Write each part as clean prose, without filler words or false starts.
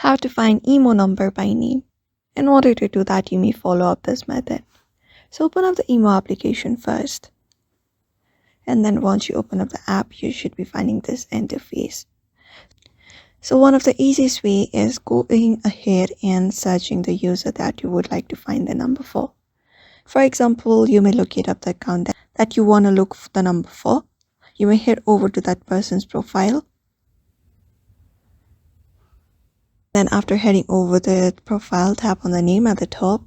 How to find IMO number by name. In order to do that, you may follow up this method. So open up the IMO application first. And then once you open up the app, you should be finding this interface. So one of the easiest way is going ahead and searching the user that you would like to find the number for. For example, you may locate up the account that you want to look for the number for. You may head over to that person's profile. Then after heading over the profile, tap on the name at the top.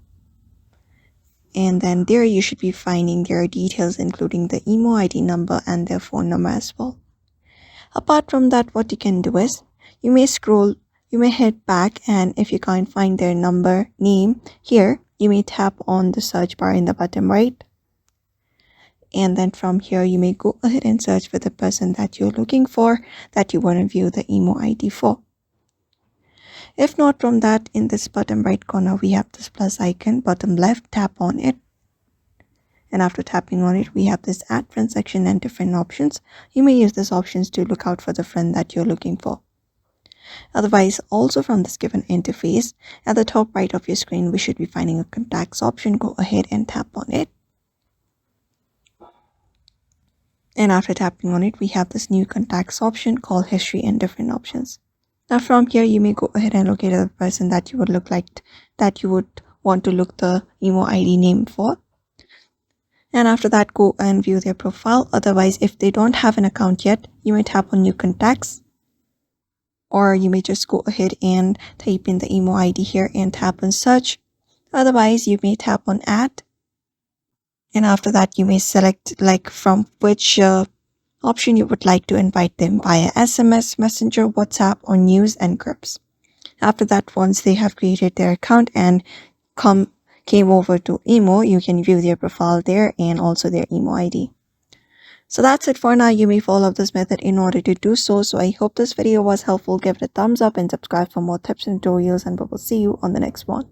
And then there you should be finding their details, including the IMO ID number and their phone number as well. Apart from that, what you can do is you may head back, and if you can't find their name here, you may tap on the search bar in the bottom right. And then from here, you may go ahead and search for the person that you're looking for, that you want to view the IMO ID for. If not, from that, in this bottom right corner, we have this plus icon. Bottom left, tap on it. And after tapping on it, we have this add friend section and different options. You may use these options to look out for the friend that you're looking for. Otherwise, also from this given interface, at the top right of your screen, we should be finding a contacts option. Go ahead and tap on it. And after tapping on it, we have this new contacts option called history and different options. Now from here, you may go ahead and locate the person that you would want to look the IMO ID name for. And after that, go and view their profile. Otherwise, if they don't have an account yet, you may tap on new contacts. Or you may just go ahead and type in the IMO ID here and tap on search. Otherwise, you may tap on add. And after that, you may select from which option you would like to invite them via SMS, Messenger, WhatsApp, or news and groups. After that, once they have created their account and came over to IMO, you can view their profile there and also their IMO ID. So that's it for now. You may follow this method in order to do so. So I hope this video was helpful. Give it a thumbs up and subscribe for more tips and tutorials, and we will see you on the next one.